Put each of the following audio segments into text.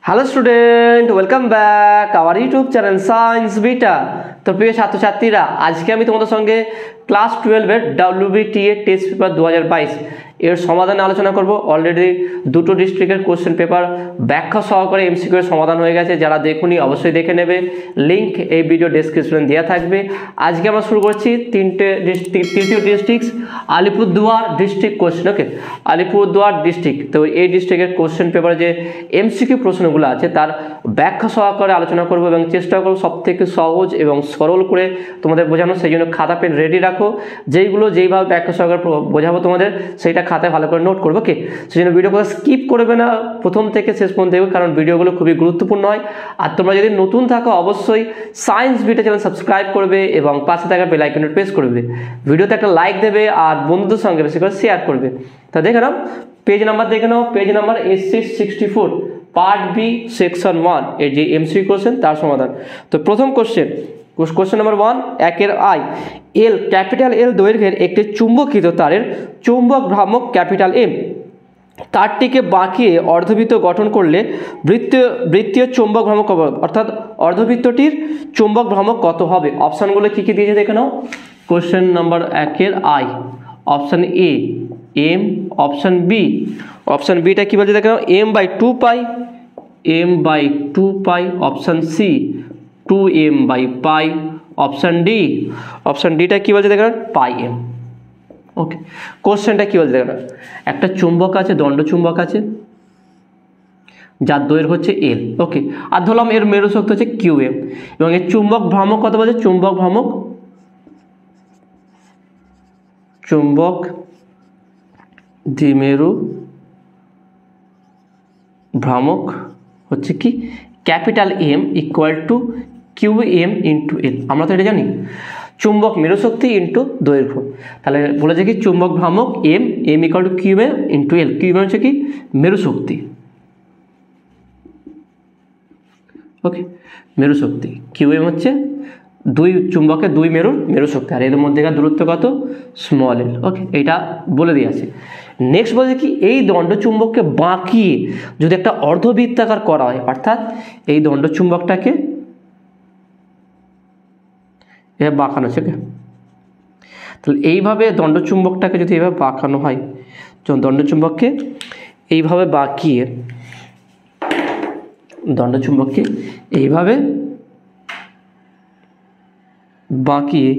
Hello student, welcome back our YouTube channel science beta. তো প্রিয় ছাত্রছাত্রীরা, আজকে আমি তোমাদের সঙ্গে ক্লাস 12-এর WBTA টেস্ট পেপার 2022 এর সমাধান আলোচনা করব। অলরেডি দুটো ডিস্ট্রিক্টের কোশ্চেন পেপার ব্যাখ্যা সহকারে এমসিকিউ এর সমাধান হয়ে গেছে। যারা দেখুনি অবশ্যই দেখে নেবে, লিঙ্ক এই ভিডিও ডেসক্রিপশনে দেওয়া থাকবে। আজকে আমরা শুরু করছি তৃতীয় ডিস্ট্রিক্ট আলিপুরদুয়ার ডিস্ট্রিক্ট কোশ্চেন। ওকে, আলিপুরদুয়ার ডিস্ট্রিক্ট। তো এই ডিস্ট্রিক্টের কোশ্চেন পেপারে যে এমসিকিউ প্রশ্নগুলো আছে তার ব্যাখ্যা সহকারে আলোচনা করব এবং চেষ্টা করব সব থেকে সহজ এবং সরল করে তোমাদের বোঝানো। সেই জন্য খাতা পেন রেডি রাখো, যেইভাবে ব্যাখ্যা সহকারে বোঝাবো তোমাদের সেইটা খাতায় ভালো করে নোট করবো। ওকে, সেই জন্য ভিডিওগুলো স্কিপ করবে না, প্রথম থেকে শেষ পর্যন্ত দেখবে, কারণ ভিডিওগুলো খুবই গুরুত্বপূর্ণ হয়। আর তোমরা যদি নতুন থাকো অবশ্যই সায়েন্স বিটা চ্যানেল সাবস্ক্রাইব করবে এবং পাশে থাকা বেল আইকনটি প্রেস করবে। ভিডিওতে একটা লাইক দেবে আর বন্ধুদের সঙ্গে বেশি করে শেয়ার করবে। তা দেখে নাও পেজ নাম্বার, দেখে নাও page number S664 part B section 1 এই যে এমসিকিউ কোশ্চেন তার সমাধান। তো প্রথম কোশ্চেন নাম্বার 1, একের আই। এল ক্যাপিটাল এল দৈর্ঘ্যের একটি চুম্বকিত তারের চুম্বক ভ্রামক ক্যাপিটাল এম। তারটিকে বাঁকিয়ে অর্ধবৃত্ত গঠন করলে বৃত্তীয় চুম্বক ভ্রামক কত, অর্থাৎ অর্ধবৃত্তটির চুম্বক ভ্রামক কত হবে? অপশানগুলো কী কী দিয়েছে দেখে নাও। কোশ্চেন নাম্বার একের I, option A M, option বিটা কী বলছে দেখে নাও, m/2 pi, m/2 pi. Option C 2m/π। Option ডিটা কী বলছে দেখেন, πm। ওকে, কোশ্চেনটা কী বলছে দেখেন, একটা চুম্বক আছে, দণ্ড চুম্বক আছে যার দৈর্ঘ্য হচ্ছে এল। ওকে, আর ধরলাম এর মেরু শক্তি হচ্ছে qm এবং এর চুম্বক ভ্রামক কত বলছে, চুম্বক দ্বিমেরু ভ্রামক হচ্ছে কি ক্যাপিটাল M = qm × l। আমরা তো এটা জানি, চুম্বক মেরু শক্তি ইন্টু দৈর্ঘ্য। তাহলে বলেছে কি চুম্বক ভ্রামক m = qm × l। qm হচ্ছে কি মেরু শক্তি। ওকে, মেরু শক্তি qm হচ্ছে দুই চুম্বকের দুই মেরু শক্তি, আর এদের মধ্যেকার দূরত্ব কত, স্মল l। ওকে, এটা বলে দিয়ে আছে। নেক্সট বলছে কি এই দণ্ডচুম্বককে বাঁকিয়ে যদি একটা অর্ধবৃত্তাকার করা হয়, অর্থাৎ এই দণ্ডচুম্বকটাকে এভাবে বাঁকানো হচ্ছে। তাহলে এইভাবে দণ্ডচুম্বকটাকে যদি এইভাবে বাঁকানো হয়, দণ্ডচুম্বককে এইভাবে বাঁকিয়ে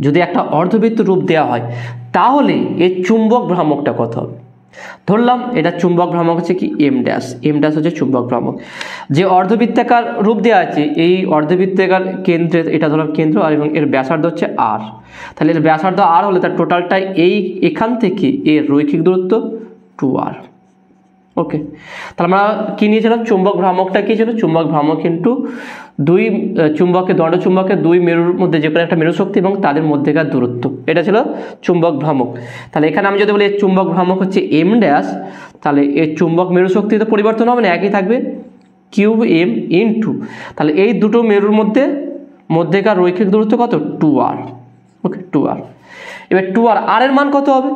যদি একটা অর্ধবৃত্ত রূপ দেওয়া হয়, তাহলে এর চুম্বক ভ্রামকটা কত হবে? ধরলাম এটা চুম্বক ভ্রামক হচ্ছে কি m ড্যাশ হচ্ছে চুম্বক ভ্রামক। যে অর্ধবৃত্তাকার রূপ দেওয়া আছে, এই অর্ধবৃত্তাকার কেন্দ্রে এটা ধরলাম কেন্দ্র, আর এবং এর ব্যাসার্ধ হচ্ছে r। তাহলে এর ব্যাসার্ধ r হলে তার টোটালটা এখান থেকে এর রৈখিক দূরত্ব 2r। ওকে, তাহলে আমরা কি নিয়েছিলাম, চুম্বক ভ্রামকটা কি ছিল, চুম্বক ভ্রামক কিন্তু দুই দণ্ডচুম্বকের দুই মেরুর মধ্যে যে কোনো একটা মেরু শক্তি এবং তাদের মধ্যেকার দূরত্ব, এটা ছিল চুম্বক ভ্রামক। তাহলে এখানে আমি যদি বলি চুম্বক ভ্রামক হচ্ছে m ড্যাশ, তাহলে এর চুম্বক মেরু শক্তি তো পরিবর্তন হবে না, একই থাকবে qm × তাহলে এই দুটো মেরুর মধ্যেকার রৈখিক দূরত্ব কত, 2r। ওকে, 2r। এবার 2r, আর এর মান কত হবে?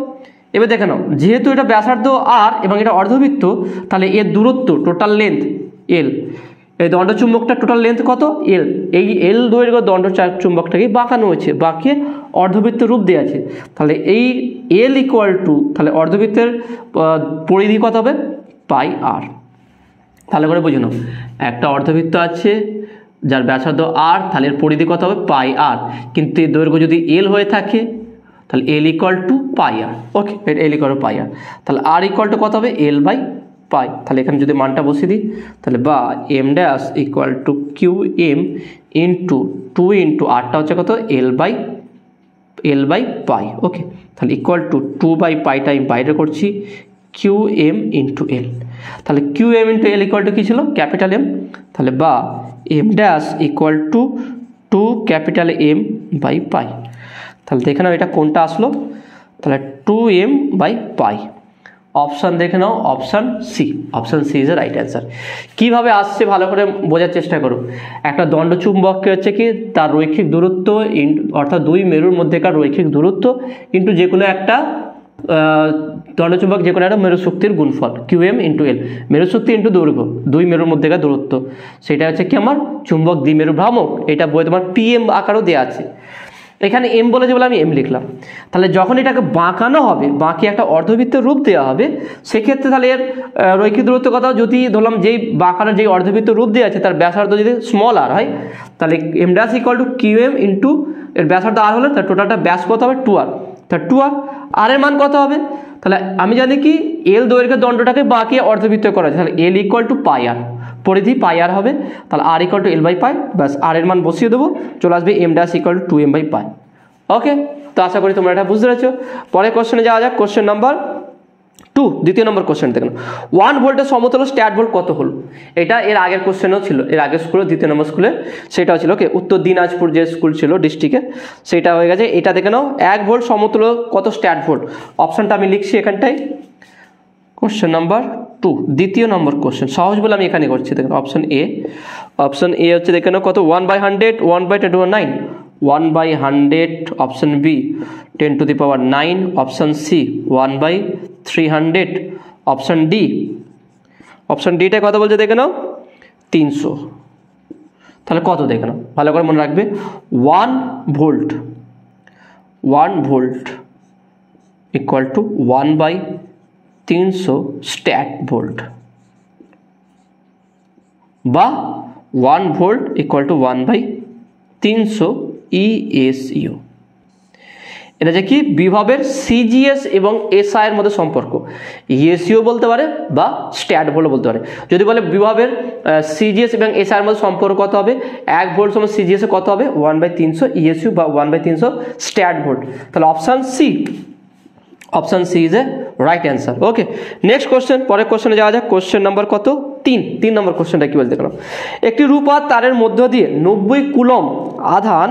এবার দেখে নাও, যেহেতু এটা ব্যাসার্ধ r এবং এটা অর্ধবৃত্ত, তাহলে এর দূরত্ব টোটাল লেন্থ l। এই দণ্ডচুম্বকটা টোটাল লেন্থ কত, l। এই l দৈর্ঘ্য দণ্ডচুম্বকটাকে বাঁকানো হয়েছে, বাঁকিয়ে অর্ধবৃত্ত রূপ দেওয়া আছে। তাহলে এই l = তাহলে অর্ধবৃত্তের পরিধি কত হবে, πr। তাহলে করে বুঝে নাও, একটা অর্ধবৃত্ত আছে যার ব্যাসার্ধ r, তাহলে এর পরিধি কত হবে, πr। কিন্তু এর দৈর্ঘ্য যদি l হয়ে থাকে তাহলে l = πr। ওকে, l = πr। তাহলে r = কত হবে, l/π। তাহলে এখানে যদি মানটা বসিয়ে দিই, তাহলে বা m ড্যাশ = qm × 2 × rটা হচ্ছে কত, l/π। ওকে, তাহলে = 2/πটা আমি বাইরে করছি, qm × l। তাহলে qm × l = কি ছিল, ক্যাপিটাল M। তাহলে বা m ড্যাশ = 2 ক্যাপিটাল M/π। তাহলে দেখে নাও এটা কোনটা আসলো, তাহলে 2m/π। অপশান দেখে নাও, option C is a right answer. কীভাবে আসছে ভালো করে বোঝার চেষ্টা করো। একটা দণ্ডচুম্বককে হচ্ছে কি তার রৈখিক দূরত্ব অর্থাৎ দুই মেরুর মধ্যেকার রৈখিক দূরত্ব ইন্টু যে কোনো একটা দণ্ডচুম্বক যে কোনো একটা মেরু শক্তির গুণফল QM × L, মেরু শক্তি ইন্টু দৈর্ঘ্য, দুই মেরুর মধ্যেকার দূরত্ব, সেটা হচ্ছে কি আমার চুম্বক দ্বিমেরু ভ্রামক। এটা বই তোমার PM আকারও দেওয়া আছে। এখানে M বলেছে বলে আমি M লিখলাম। তাহলে যখন এটাকে বাঁকানো হবে, বাঁকি একটা অর্ধবৃত্তের রূপ দেওয়া হবে, সেক্ষেত্রে তাহলে এর রৈখিক দূরত্ব কথা যদি ধরলাম যেই বাঁকানোর যেই অর্ধবৃত্ত রূপ দেওয়া আছে তার ব্যাসার্ধ যদি স্মল আর হয়, তাহলে M' = QM ইন্টু এর ব্যাসার্ধ আর হলে তার টোটালটা ব্যাস কত হবে 2R। তার 2R, আর এর মান কত হবে? তাহলে আমি জানি কি L দৈর্ঘ্যের দণ্ডটাকে বাঁকিয়ে অর্ধবৃত্ত করা আছে, তাহলে L = πr, পরিধি πr হবে। তাহলে R = L/π, ব্যাস আর এর মান বসিয়ে দেবো, চলে আসবে M' = 2m/π। ওকে, তো আশা করি তোমরা এটা বুঝতে পেরেছো। পরের কোশ্চেনে যাওয়া যাক। কোশ্চেন নাম্বার 2, দ্বিতীয় নম্বর কোশ্চেন দেখুন, 1 ভোল্টের সমতুল্য স্ট্যাট ভোল্ট কত হলো? এটা এর আগের কোশ্চেনও ছিল, এর আগের স্কুলে দ্বিতীয় নম্বর স্কুলে সেটাও ছিল। ওকে, উত্তর দিনাজপুর যে স্কুল ছিল ডিস্ট্রিক্টের, সেটা হয়ে গেছে। এটা দেখে নাও 1 ভোল্ট সমতুল্য কত স্ট্যাট ভোল্ট। অপশনটা আমি লিখছি এখানটায়। কোশ্চেন নাম্বার 2, দ্বিতীয় নম্বর কোশ্চেন, সহজ বলে আমি এখানে করছি। দেখুন অপশন এ, অপশন এ হচ্ছে দেখে নাও কত 1/100, 1/10⁹, 1/100, option B 10⁹9, option C 1/300, option D, option ডিটা কত বলছে দেখে নাও 300। তাহলে কত দেখে নাও, ভালো করে মনে রাখবে। 1 volt equal to 1/300 stat volt, বা 1 ভোল্ট ইকুয়াল টু 1/300 ESU। এটা যে কি বিভবের CGS এবং SI এর মধ্যে সম্পর্ক, ESU বলতে পারে বা স্ট্যাট ভোল্ট বলতে পারে। যদি বলে বিভবের CGS এবং SI এর মধ্যে সম্পর্ক কত হবে, 1 ভোল্ট সমান CGS এ কত হবে 1/300 ESU বা 1/300 স্ট্যাট ভোল্ট। তাহলে option C, option C is a right answer. Okay, next question, পরের কোশ্চেনে যাওয়া যাক। কোশ্চেন নাম্বার কত 3 নম্বর কোশ্চেনটা কি বলতে গেলাম, একটি রূপার তারের মধ্য দিয়ে 90 কুলম আধান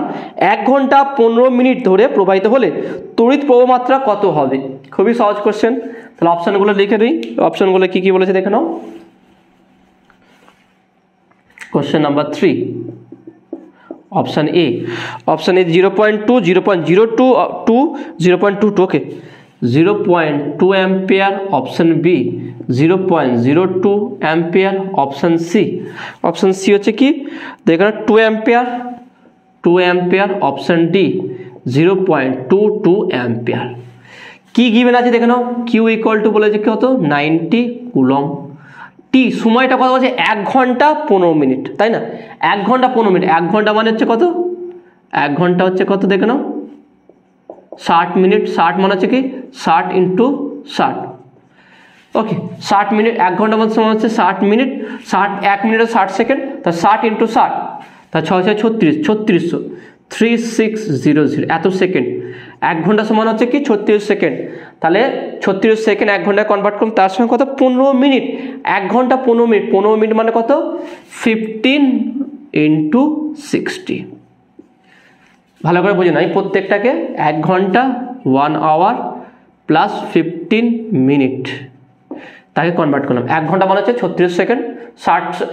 1 ঘন্টা 15 মিনিট ধরে প্রবাহিত হলে তড়িৎ প্রবাহমাত্রা কত হবে? খুবই সহজ কোশ্চেন। তাহলে অপশনগুলো লিখে দিই, অপশনগুলো কি কি বলেছে দেখে নাও। Question number 3, option A, option A 0.2, 0.02 to 0.22, okay 0.2 ampere, option B 0.02 ampere, option C, option C হচ্ছে কি দেখুন 2 অ্যাম্পিয়ার, অপশন ডি 0.22 অ্যাম্পিয়ার। কি গিভেন আছে দেখে নাও, কিউ ইকুয়াল টু বলেছে কত 90 কুলম, টি সময়টা কত বলছে 1 ঘন্টা 15 মিনিট, তাই না? 1 ঘন্টা 15 মিনিট, 1 ঘন্টা মানে হচ্ছে কত, 1 ঘন্টা হচ্ছে কত দেখে নাও 60 মিনিট, 60 মানে হচ্ছে কি 60 × 60, ওকে 60 মিনিট, 1 ঘন্টা মানে সময় হচ্ছে 60 মিনিট, 60 1 মিনিটে 60 সেকেন্ড, তা 60 × 60, তা 6 6 36, 3600, 3600 এত সেকেন্ড। 1 ঘন্টা সমান হচ্ছে কি 36 সেকেন্ড, তাহলে 36 সেকেন্ড 1 ঘন্টায় কনভার্ট করুন, তার সঙ্গে কত 15 মিনিট, 1 ঘন্টা 15 মিনিট, 15 মিনিট মানে কত 15 × 60। ভালো করে বুঝে নাও, প্রত্যেকটাকে 1 ঘন্টা 1 আওয়ার প্লাস 15 মিনিট তাকে কনভার্ট করলাম। 1 ঘন্টা মানে হচ্ছে 36 সেকেন্ড,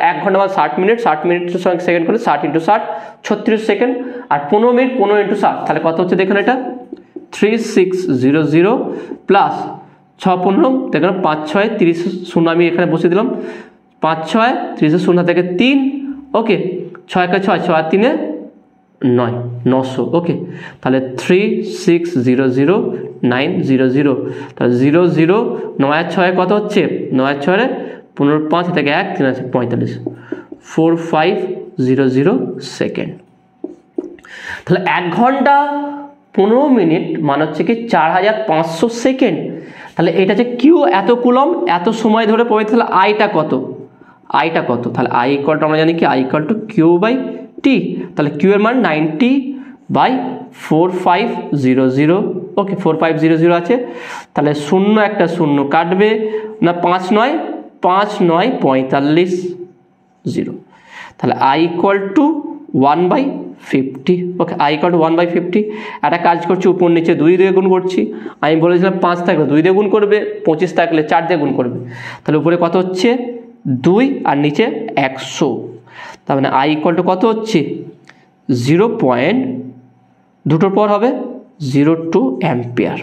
1 ঘন্টা মানে 60 মিনিট, 60 মিনিটের সঙ্গে সেকেন্ড করে 60 × 60 36 সেকেন্ড, আর 15 মিনিট 15 × 60, তাহলে কত হচ্ছে দেখুন এটা 3600 প্লাস 6 15 দেখুন 5 6 30 শূন্য আমি এখানে বসিয়ে দিলাম, 5 6 30 শূন্য থেকে 3, ওকে 6 কে 6, 6 আর 3 9, 900, ওকে তাহলে 3600 900, তাহলে 00 9 আর 6 কত হচ্ছে 9 আর 6 15 5 থেকে 1 3 আছে 45, 4500 সেকেন্ড। তাহলে 1 ঘন্টা 15 মিনিট মানে হচ্ছে কি 4500 সেকেন্ড। তাহলে এটা যে কিউ এত কুলম এত সময় ধরে পড়ে, তাহলে আইটা কত, আইটা কত, তাহলে আই ইকুয়াল টু আমরা জানি কি I equal to Q by T, তাহলে কিউ এর মান 90/4500, ওকে 4500 আছে, তাহলে শূন্য একটা শূন্য কাটবে না, 5 9 5 9 45 0, তাহলে I equal two 1/50, okay I equal two 1/50। একটা কাজ করছি উপর নিচে 2 দিয়ে গুণ করছি, আমি বলেছিলাম 5 থাকলে 2 দিয়ে গুণ করবে, 25 থাকলে 4 দিয়ে গুণ করবে, তাহলে উপরে কত হচ্ছে 2 আর নিচে 100, তার মানে আই ইকুয়াল টু কত হচ্ছে 0. দুটোর পর হবে 02 অ্যাম্পিয়ার,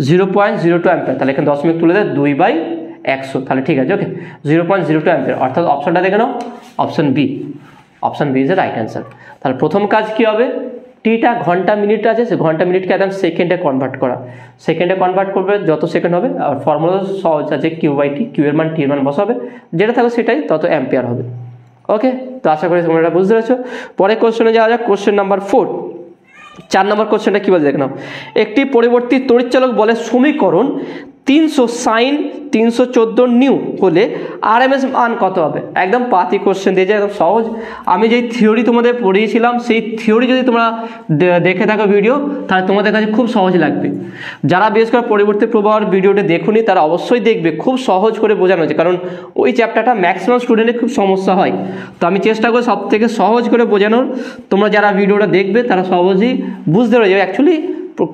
0.02 অ্যাম্পিয়ার, তাহলে এখানে দশমিক তুলে দেয় 2/100, তাহলে ঠিক আছে। ওকে, 0.02 অ্যাম্পিয়ার, অর্থাৎ অপশনটা দেখে নাও, option B. Option B is a right answer. তাহলে প্রথম কাজ কি হবে, টিটা ঘন্টা মিনিট আছে, সে ঘন্টা মিনিটকে একদম সেকেন্ডে কনভার্ট করা, সেকেন্ডে কনভার্ট করবে, যত সেকেন্ড হবে। আর ফর্মুলা সহজ আছে, কিউ/টি, কিউ এর মান টি এর মান বসাবে, যেটা থাকবে সেটাই তত অ্যাম্পিয়ার হবে। ওকে, তো আশা করি তোমরা এটা বুঝতে পেরেছো। পরে কোশ্চেনে যাওয়া যাক, কোশ্চেন নাম্বার 4। 4 নম্বর কোশ্চেনটা কি বলে দেখে নাও, একটি পরিবর্তী তড়িৎচালক বলের সমীকরণ 300 sin 314 নিউ হলে আরএমএস মান কত হবে? একদম পাতি কোশ্চেন দিয়েছে, একদম সহজ। আমি যেই থিওরি তোমাদের পড়িয়েছিলাম সেই থিওরি যদি তোমরা দেখে থাকো ভিডিও, তাহলে তোমাদের কাছে খুব সহজ লাগবে। যারা বিশেষ করে পরিবর্তী প্রবাহের ভিডিওটা দেখুনি তারা অবশ্যই দেখবে, খুব সহজ করে বোঝানো হয়েছে, কারণ ওই চ্যাপ্টারটা ম্যাক্সিমাম স্টুডেন্টের খুব সমস্যা হয়। তো আমি চেষ্টা করি সব থেকে সহজ করে বোঝানোর, তোমরা যারা ভিডিওটা দেখবে তারা সহজেই বুঝতে পারবে অ্যাকচুয়ালি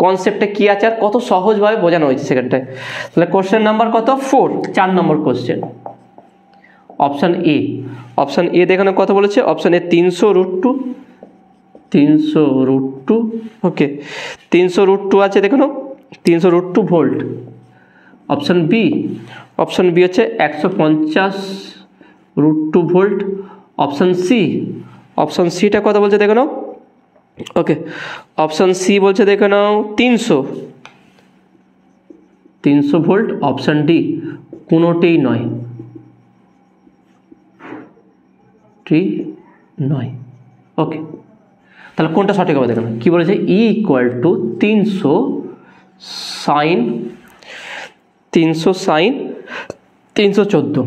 কনসেপ্টটা কী আছে আর কত সহজভাবে বোঝানো হয়েছে সেখানটায়। তাহলে কোশ্চেন নাম্বার কত? 4, 4 নম্বর question, option A. Option A দেখানো কথা বলেছে, অপশান এ 300√2, 300√2। ওকে, 300√2 আছে দেখানো, 300√2 volt. Option B, option B হচ্ছে 150√2 ভোল্ট। অপশান সি, অপশান সিটা কথা বলছে দেখে নাও। ওকে, অপশান সি বলছে দেখে নাও 300 ভোল্ট। অপশান ডি কোনোটিই নয়, ওকে, তাহলে কোনটা সঠিক হবে দেখুন কি বলেছে, ই ইকুয়াল টু 300 sin 314।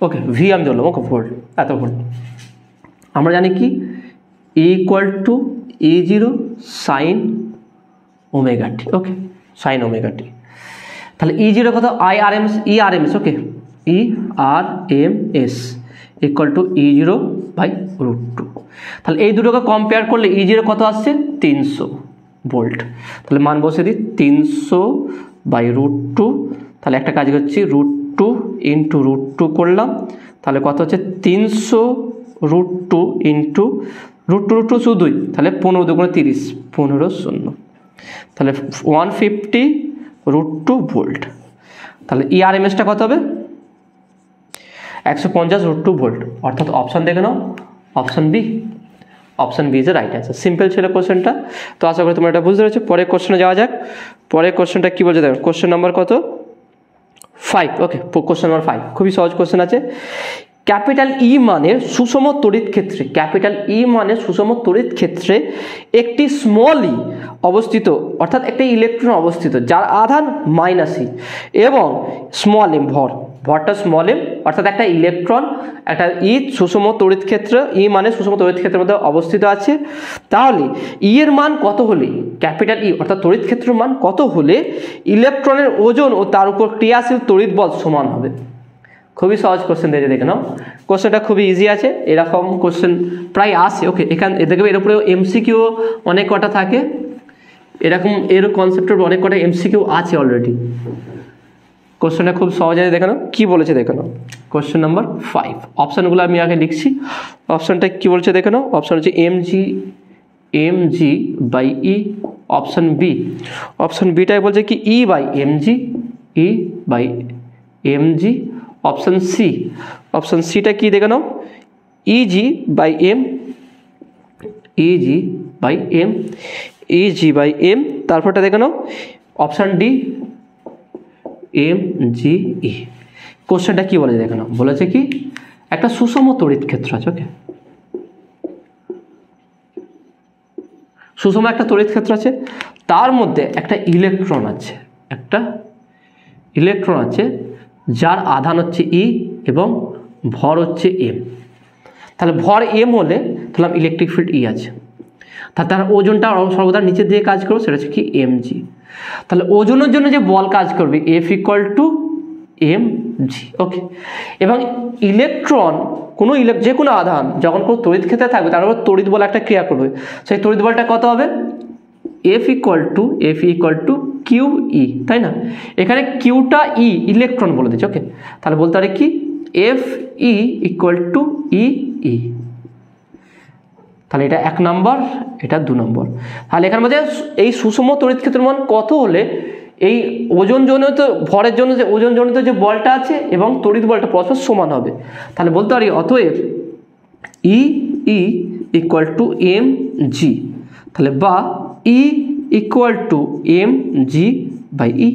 ওকে, ভি আমি ধরলাম, ওকে, ভোল্ট, এত ভোল্ট। আমরা জানি কি ই equal two E0 sin ω_t। ওকে, sin ω_t। তাহলে E0 কত? ERMS। Okay, ERMS equal to E0/√2। তাহলে এই দুটোকে কম্পেয়ার করলে E0 কত আসছে? 300 ভোল্ট। তাহলে মান বসে দিই 300/√2। তাহলে একটা কাজ করছি, √2 ইন্টু √2 করলাম, তাহলে কত হচ্ছে 300√2 ইন্টু √2 শুধুই, তাহলে 15 × 2 = 30, 15 0, তাহলে 150√2 ভোল্ট। তাহলে ERMSটা কত হবে? 150√2 ভোল্ট, অর্থাৎ অপশান দেখে নাও, option B. Option B is a right answer. Simple ছিল কোশ্চেনটা, তো আশা করি তোমরা এটা বুঝতে পেরেছো। পরের কোশ্চেনে যাওয়া যাক। পরের কোশ্চেনটা কী বলছে দেখো, কোশ্চেন নাম্বার কত? 5। ওকে, কোশ্চেন নাম্বার 5 খুবই সহজ কোশ্চেন আছে। ক্যাপিটাল ই মানের সুষম তড়িৎ ক্ষেত্রে, ক্যাপিটাল ই মানের সুষম তড়িৎ ক্ষেত্রে একটি স্মল ই অবস্থিত, অর্থাৎ একটা ইলেকট্রন অবস্থিত যার আধান -e এবং স্মল এম ভরটা স্মল এম, অর্থাৎ একটা ইলেকট্রন একটা ই সুষম তড়িৎ ক্ষেত্র, ই মানে সুষম তড়িৎ ক্ষেত্রের মধ্যে অবস্থিত আছে। তাহলে ই এর মান কত হলে, ক্যাপিটাল ই অর্থাৎ তড়িৎ ক্ষেত্রের মান কত হলে ইলেকট্রনের ওজন ও তার উপর ক্রিয়াশীল তড়িৎ বল সমান হবে? খুবই সহজ কোশ্চেন দিয়েছে, দেখে নাও। কোশ্চেনটা খুবই ইজি আছে, এরকম কোশ্চেন প্রায় আসে। ওকে, এখানে দেখবে এর উপরে এমসিকিউ অনেক কটা থাকে, এরকম এর কনসেপ্টের অনেক কটা এমসিকিউ আছে অলরেডি। কোশ্চেনটা খুব সহজ আছে, দেখে নাও কী বলেছে, দেখে নাও। কোশ্চেন নাম্বার 5, অপশানগুলো আমি আগে লিখছি। অপশানটা কী বলছে দেখে নাও, অপশান হচ্ছে mg/e। অপশান বি, অপশান বিটাই বলছে কি E/mg। অপশান সি, অপশান সিটা কি দেখে নাও, EG/m। তারপরটা দেখে নাও অপশান ডি mge। কোশ্চেনটা কি বলেছে দেখে নাও, বলেছে কি একটা সুষম তড়িৎ ক্ষেত্র আছে। ওকে, সুষম একটা তড়িৎ ক্ষেত্র আছে, তার মধ্যে একটা ইলেকট্রন আছে, যার আধান হচ্ছে ই এবং ভর হচ্ছে এম। তাহলে ভর এম হলে তাহলে ইলেকট্রিক ফিল্ড ই আছে, তার ওজনটা সর্বদা নিচের দিকে কাজ করবে, সেটা হচ্ছে কি mg। তাহলে ওজনের জন্য যে বল কাজ করবে F = mg। ওকে, এবং ইলেকট্রন যে কোনো আধান যখন কোনো তড়িৎ ক্ষেত্রে থাকবে তার উপর তড়িৎ বল একটা ক্রিয়া করবে, সেই তড়িৎ বলটা কত হবে? F = QE, তাই না? এখানে কিউটা ই ইলেকট্রন বলে দিচ্ছে। ওকে, তাহলে বলতে পারে কি Fe = EE। তাহলে এটা 1 নম্বর, এটা 2 নম্বর। তাহলে এখানে মধ্যে এই সুষম তড়িৎ ক্ষেত্রের মান কত হলে এই ওজনজনিত ভরের জন্য যে ওজনজনিত যে বলটা আছে এবং তড়িৎ বলটা পরস্পর সমান হবে। তাহলে বলতে পারি অতএব E E equal to M G, তাহলে বা E equal to M G by E.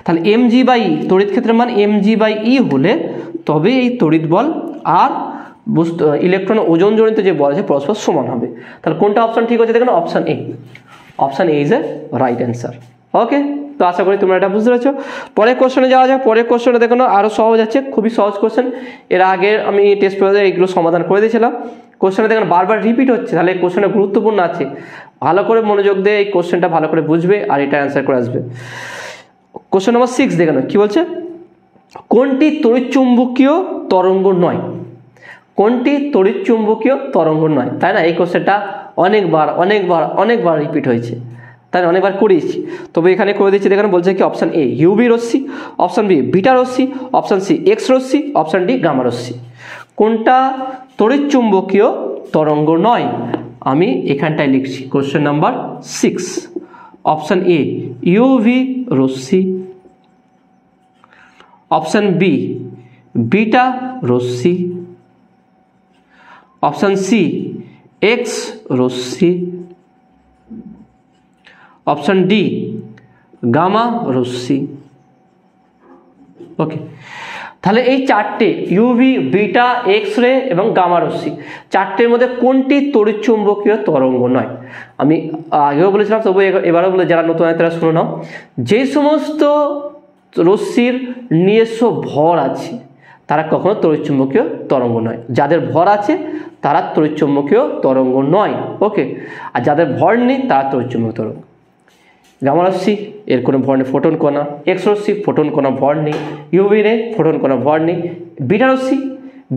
তাহলে এম জি বাই ই, তড়িৎ ক্ষেত্রের মান এম জি বাই ই হলে তবে এই তড়িৎ বল আর ইলেকট্রন ওজনজনিত যে বল আছে পরস্পর সমান হবে। তাহলে কোনটা অপশন ঠিক হচ্ছে দেখুন, option A. Option A is a right answer. Okay, তো আশা করি তোমরা এটা বুঝতে পেরেছো। পরের কোশ্চেনে যাওয়া যাক। পরের কোশ্চেনে দেখো আরও সহজ আছে, খুবই সহজ কোশ্চেন। এর আগে আমি টেস্ট পেপারে এইগুলো সমাধান করে দিয়েছিলাম। কোশ্চেনে দেখুন বারবার রিপিট হচ্ছে, তাহলে এই কোশ্চেনটা গুরুত্বপূর্ণ আছে। ভালো করে মনোযোগ দিয়ে এই কোশ্চেনটা ভালো করে বুঝবে আর এটা অ্যান্সার করে আসবে। কোশ্চেন নম্বর 6 দেখুন কি বলছে, কোনটি তড়িৎচুম্বকীয় তরঙ্গ নয়? কোনটি তড়িৎচুম্বকীয় তরঙ্গ নয়? তাই না, এই কোশ্চেনটা অনেকবার রিপিট হয়েছে, তাই অনেকবার করিয়েছি, তবে এখানে করে দিচ্ছি। দেখেন বলছে কি অপশান এ ইউভি রশ্মি, অপশান বি বিটা রশ্মি, অপশান সি এক্স রশ্মি, অপশান ডি গামা রশ্মি। কোনটা তড়িৎচুম্বকীয় তরঙ্গ নয়? আমি এখানটায় লিখছি question number 6, option A UV রশ্মি, অপশান বি বিটা রশ্মি, অপশান সি এক্স রশ্মি, অপশান ডি গামা রশ্মি। ওকে, তাহলে এই চারটে ইউভি বিটা এক্স রে এবং গামা রশ্মি, চারটের মধ্যে কোনটি তড়িৎচুম্বকীয় তরঙ্গ নয়? আমি আগেও বলেছিলাম, তবু এবারও বলে যারা নতুন তারা শুনে নাও। যে সমস্ত রশ্মির নিজস্ব ভর আছে তারা কখনো তড়িৎচুম্বকীয় তরঙ্গ নয়। যাদের ভর আছে তারা তড়িৎচুম্বকীয় তরঙ্গ নয়। ওকে, আর যাদের ভর নেই তারা তড়িৎচুম্বকীয় তরঙ্গ। গামা রশ্মি এর কোনো ভর নেই, ফোটন কণা। এক্স রশ্মি ফোটন কণা, ভর নেই। ইউভি রে ফোটন কণা, ভর নেই।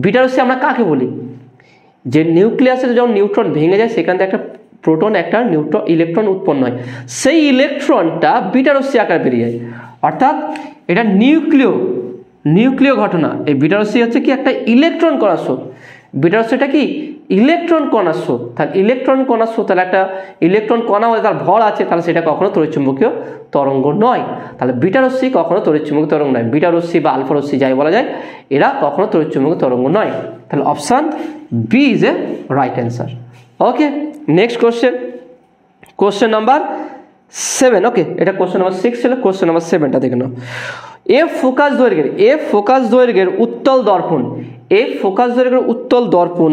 বিটা রশ্মি আমরা কাকে বলি? যে নিউক্লিয়াসের যখন নিউট্রন ভেঙে যায় সেখান থেকে একটা প্রোটন একটা ইলেকট্রন উৎপন্ন হয়, সেই ইলেকট্রনটা বিটা রশ্মি আকারে বেরিয়ে যায়। অর্থাৎ এটা নিউক্লিয় ঘটনা। এই বিটা রশ্মি হচ্ছে কি একটা ইলেকট্রন কণার স্রোত। বিটা রশ্মিটা কি ইলেকট্রন কণার স্রোত। তাহলে ইলেকট্রন কণার স্রোত, তাহলে একটা ইলেকট্রন কণা হলে তার ভর আছে, তাহলে সেটা কখনো তড়িৎচুম্বকীয় তরঙ্গ নয়। তাহলে বিটা রশ্মি কখনো তড়িৎচুম্বকীয় তরঙ্গ নয়। বিটা রশ্মি বা আলফা রশ্মি যাই বলা যায়, এরা কখনো তড়িৎচুম্বকীয় তরঙ্গ নয়। তাহলে option B is a right answer. Okay, next question number 7। Okay, এটা কোশ্চেন নাম্বার 6 ছিল। কোশ্চেন নাম্বার 7টা দেখে নাও। এফ ফোকাস দৈর্ঘ্যের উত্তল দর্পণ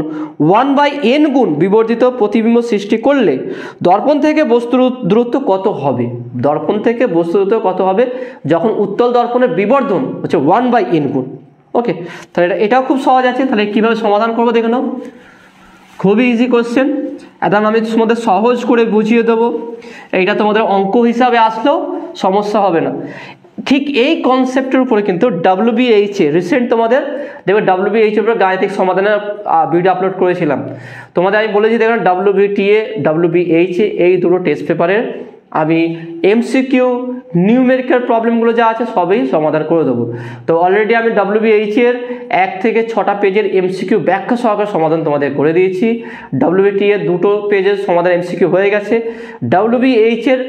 1/n গুণ বিবর্ধিত প্রতিবিম্ব সৃষ্টি করলে দর্পণ থেকে বস্তুর দূরত্ব কত হবে? দর্পণ থেকে বস্তুর দূরত্ব কত হবে যখন উত্তল দর্পণের বিবর্ধন হচ্ছে 1/n গুণ? ওকে, তাহলে এটাও খুব সহজ আছে। তাহলে কিভাবে সমাধান করবো দেখে নাও। খুবই ইজি কোশ্চেন, একদম আমি তোমাদের সহজ করে বুঝিয়ে দেবো। এইটা তোমাদের অঙ্ক হিসাবে আসলেও সমস্যা হবে না। ঠিক এই কনসেপ্টের উপরে কিন্তু WBH রিসেন্ট তোমাদের দেখবে WBH এর উপরে গাণিতিক সমাধানের ভিডিও আপলোড করেছিলাম। তোমাদের আমি বলেছি দেখবেন WBTA WBH এই দুটো টেস্ট পেপারের আমি MCQ নিউমেরিক্যাল প্রবলেমগুলো যা আছে সবই সমাধান করে দেবো। তো অলরেডি আমি WBH এর 1 থেকে 6টা পেজের MCQ ব্যাখ্যা সহকারে সমাধান তোমাদের করে দিয়েছি। WBT এর 2টো পেজের সমাধান MCQ হয়ে গেছে। WBH এর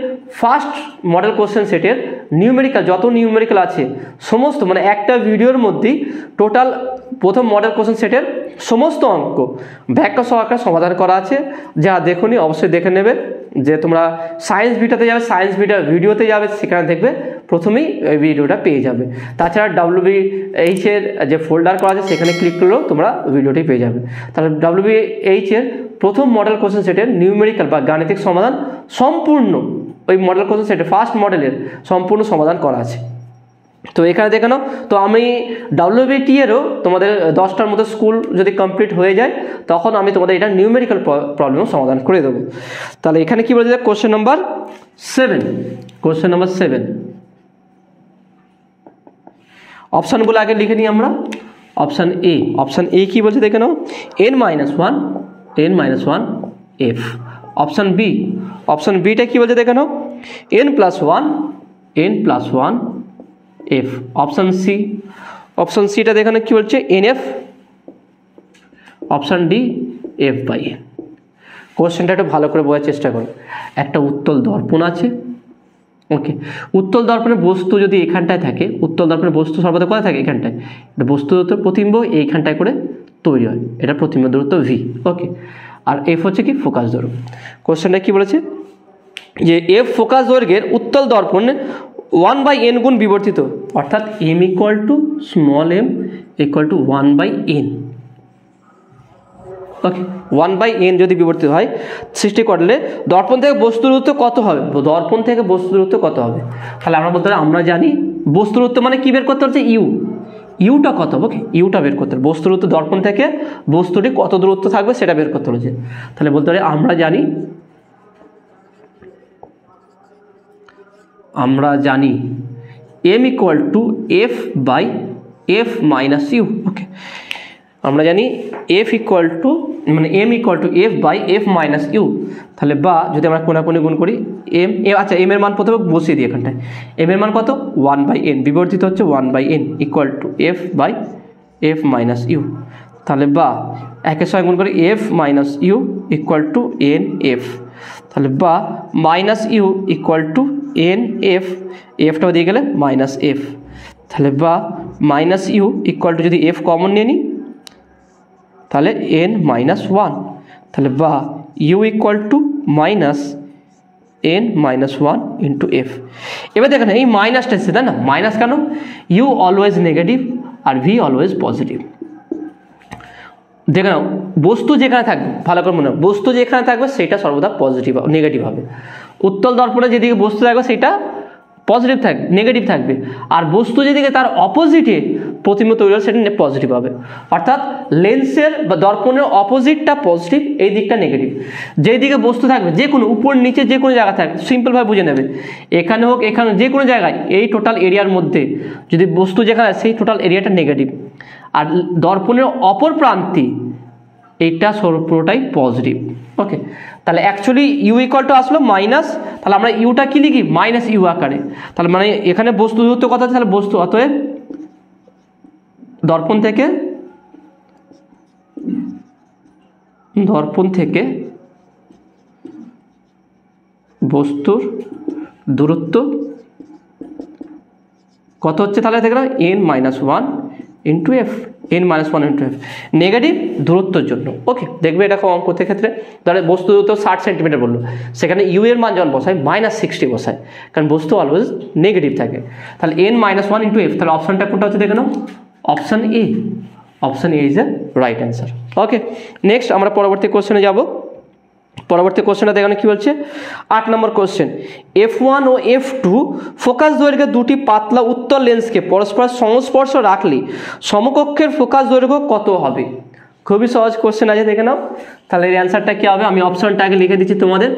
ফার্স্ট মডেল কোশ্চেন সেটের নিউমেরিক্যাল যত নিউমেরিক্যাল আছে সমস্ত, মানে একটা ভিডিওর মধ্যেই টোটাল প্রথম মডেল কোশ্চেন সেটের সমস্ত অঙ্ক ব্যাখ্যা সহকারে সমাধান করা আছে। যা দেখোনি অবশ্যই দেখে নেবে। যে তোমরা সায়েন্স ভিটাতে যাবে, সায়েন্স ভিটা ভিডিওতে যাবে, সেখানে দেখবে প্রথমেই এই ভিডিওটা পেয়ে যাবে। তাছাড়া WBH এর যে ফোল্ডার করা আছে সেখানে ক্লিক করলেও তোমরা ভিডিওটি পেয়ে যাবে। তাহলে WBH এর প্রথম মডেল কোশ্চেন সেটের নিউমেরিক্যাল বা গাণিতিক সমাধান সম্পূর্ণ ওই মডেল কোশ্চেন সেটের ফার্স্ট মডেলের সম্পূর্ণ সমাধান করা আছে। তো এখানে দেখে নাও। তো আমি WBT এরও তোমাদের 10টার মতো স্কুল যদি কমপ্লিট হয়ে যায় তখন আমি তোমাদের এটা নিউমেরিক্যাল প্রবলেম সমাধান করে দেবো। তাহলে এখানে কি বলছে কোশ্চেন নাম্বার 7 অপশানগুলো আগে লিখে নিই আমরা। অপশান এ কি বলছে দেখে নাও, n-1 f। অপশান বিটা কি বলছে দেখে নাও, n+1 f। অপশান সিটা দেখে নাও কি বলছে, nf। Option D f/n। কোশ্চেনটা একটু ভালো করে বোঝার চেষ্টা করো। একটা উত্তল দর্পণ আছে, ওকে, উত্তল দর্পণের বস্তু যদি এখানটায় থাকে, উত্তল দর্পণের বস্তু সর্বদা কোথায় থাকে, এখানটায়। এটা বস্তু দূরত্ব প্রতিবিম্ব এইখানটায় করে তৈরি হয়, এটা প্রতিবিম্ব দূরত্ব ভি, ওকে। আর এফ হচ্ছে কি ফোকাস দৈর্ঘ্য। কোশ্চেনটা কি বলেছে যে এফ ফোকাস দৈর্ঘ্যের উত্তল দর্পণ 1/n গুণ বিবর্তিত, অর্থাৎ m equal two small m equal two 1/n, ওকে। 1/n যদি বিবর্তিত হয় সৃষ্টি করলে দর্পণ থেকে বস্তু দূরত্ব কত হবে, দর্পণ থেকে বস্তু দূরত্ব কত হবে। তাহলে আমরা বলতে পারি, আমরা জানি বস্তু দূরত্ব মানে কি বের করতে হচ্ছে, ইউ, ইউটা কত হবে, ওকে, ইউটা বের করতে হবে। বস্তু দূরত্ব দর্পণ থেকে বস্তুটি কত দূরত্ব থাকবে সেটা বের করতে হচ্ছে। তাহলে বলতে পারি আমরা জানি m equal to F by F minus U, okay. আমরা জানি f ইকুয়াল টু মানে m equal to F by F minus U. তাহলে বা যদি আমরা কোনাকুনি গুণ করি m, আচ্ছা m এর মান প্রথমে বসিয়ে দিই এখানটায়। m এর মান কত 1/n, বিবর্তিত হচ্ছে 1/n equal to F by F minus U. তাহলে বা একের সঙ্গে গুণ করি F minus U equal to N F. তাহলে বা minus U equal to N F, এফটাও দিয়ে গেলে মাইনাস এফ। তাহলে বা মাইনাস ইউ ইকুয়াল টু যদি এফ কমন নিয়ে নিই তাহলে n মাইনাস 1। তাহলে বা U equal to minus n minus 1 into F. এবার দেখেন এই মাইনাসটা এসছে, তাই না, মাইনাস কেন, ইউ অলওয়েজ নেগেটিভ আর ভি অলওয়েজ পজিটিভ। দেখে নাও বস্তু যেখানে থাকবে, ভালো করে মনে হয়, বস্তু যেখানে থাকবে সেটা সর্বদা পজিটিভ নেগেটিভ হবে। উত্তল দর্পণে যেদিকে বস্তু থাকবে সেটা পজিটিভ থাকবে, নেগেটিভ থাকবে। আর বস্তু যেদিকে তার অপোজিটে প্রতিবিম্ব তৈরি হবে সেটা পজিটিভ হবে। অর্থাৎ লেন্সের বা দর্পণের অপোজিটটা পজিটিভ, এই দিকটা নেগেটিভ। যেই দিকে বস্তু থাকবে, যে কোনো উপর নিচে যে কোনো জায়গা থাকবে, সিম্পলভাবে বুঝে নেবে, এখানে হোক এখানে, যে কোনো জায়গায় এই টোটাল এরিয়ার মধ্যে যদি বস্তু যেখানে সেই টোটাল এরিয়াটা নেগেটিভ। আর দর্পণের অপর প্রান্তে এইটা পুরোটাই পজিটিভ, ওকে। তাহলে অ্যাকচুয়ালি ইউ ইকুয়াল টু আসলো মাইনাস, তাহলে আমরা ইউটা কি লিখি মাইনাস ইউ আকারে। তাহলে মানে এখানে বস্তু দূরত্ব কত আছে, তাহলে বস্তু অতএব দর্পণ থেকে বস্তুর দূরত্ব কত হচ্ছে, তাহলে দেখে না n minus 1 into F, n minus 1 into F, negative দূরত্বের জন্য, ওকে। দেখবে এটা অঙ্ক করতে ক্ষেত্রে তাহলে বস্তু দূরত্ব 60 সেন্টিমিটার বললো, সেখানে ইউ এর মান যখন বসায় -60 বসায়, কারণ বস্তু অলওয়েজ নেগেটিভ থাকে। তাহলে n মাইনাস 1 ইন্টু এফ, তাহলে অপশনটা কোনটা হচ্ছে দেখে নাও, option A. Option A is a right answer, okay. Next আমরা পরবর্তী কোশ্চেনে যাব। পরবর্তী কোশ্চেনটা দেখানো কি বলছে, 8 নম্বর কোশ্চেন, f1 ও f2 ফোকাস দৈর্ঘ্যে দুটি পাতলা উত্তল লেন্সকে পরস্পর সংস্পর্শ রাখলে সমকক্ষের ফোকাস দৈর্ঘ্য কত হবে। খুবই সহজ কোশ্চেন আছে, দেখে নাও। তাহলে এর অ্যান্সারটা কি হবে, আমি অপশনটা আগে লিখে দিচ্ছি তোমাদের,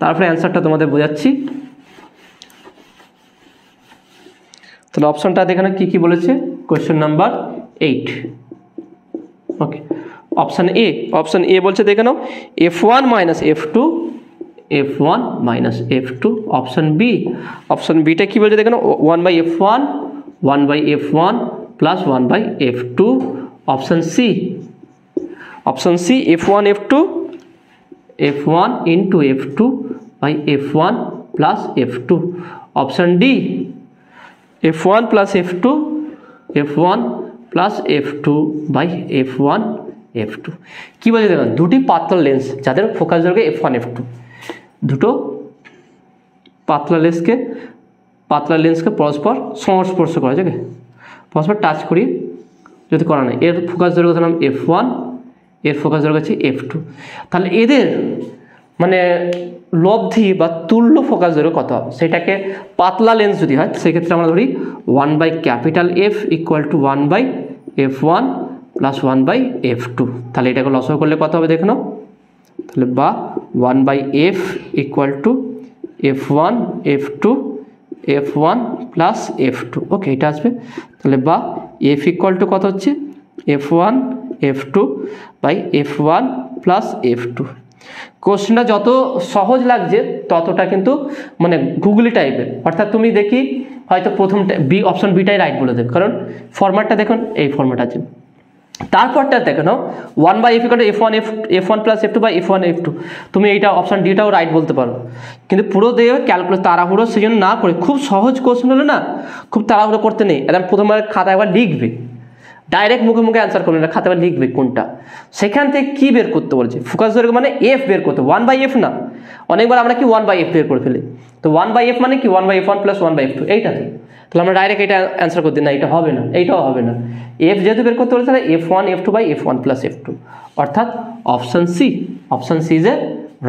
তারপরে অ্যান্সারটা তোমাদের বোঝাচ্ছি। তাহলে অপশনটা দেখে নাও কি কি বলেছে, question number 8, okay. Option A বলছে দেখে নাও f1 minus f2, f1 minus f2। Option বিটা কি বলছে দেখে নাও 1/f1 1/f1 plus 1/f2। Option C f1 f2 f1 into f2 by f1 plus f2। Option D f1 plus f2 f1 plus f2 by f1 f2। কি বলছে দেখুন, দুটি পাতলা লেন্স যাদের ফোকাস দৈর্ঘ্য f1 f2, দুটো পাতলা লেন্সকে পরস্পর সংস্পর্শ করা যায়, পরস্পর টাচ করি যদি করা নাই, এর ফোকাস দৈর্ঘ্য ধরলাম f1, এর ফোকাস দৈর্ঘ্য আছে f2। তাহলে এদের মানে লব্ধি বা তুল্য ফোকাস দৈর্ঘ্য কত হবে, সেটাকে পাতলা লেন্স যদি হয় সেক্ষেত্রে আমরা ধরি 1/F equal to 1/f1 plus 1/f2। তাহলে এটাকে লসাগু করলে কত হবে দেখো নাও, তাহলে বা 1/f equal to f1 f2 f1 plus f2, ওকে, এটা আসবে। তাহলে বা f ইকুয়াল টু কত হচ্ছে f1 f2 by f1 plus f2। কোশ্চেনটা যত সহজ লাগছে ততটা কিন্তু মানে গুগলি টাইপের, অর্থাৎ তুমি দেখি হয়তো প্রথমটা অপশন বিটাই রাইট বলে দেবে, কারণ ফরম্যাটটা দেখুন এই ফরম্যাট আছে। তারপরটা দেখে নাও 1/f = f1 plus f2 by f1 f2, তুমি এইটা অপশন ডিটাও রাইট বলতে পারো। কিন্তু পুরো দেখবে ক্যালকুলেট তাড়াহুড়ো সেজন্য না করে, খুব সহজ কোশ্চেন হলে না খুব তাড়াহুড়ো করতে নেই, একদম প্রথমে খাতা একবার লিখবে, ডাইরেক্ট মুখে মুখে অ্যান্সার করবে না, খাতা লিখবে কোনটা, সেখান থেকে কি বের করতে বলছে, ফোকাস দৈর্ঘ্য মানে এফ বের করতে, 1/f না। অনেকবার আমরা কি 1/f বের করে ফেলি, তো 1/f মানে কি 1/f1 প্লাস 1/f2, এইটা তো, তাহলে আমরা ডাইরেক্ট এটা অ্যান্সার করতে না, এটা হবে না, এইটাও হবে না। এফ যেহেতু বের করতে বলছে তাহলে f1 f2 by f1 plus f2, অর্থাৎ option C is a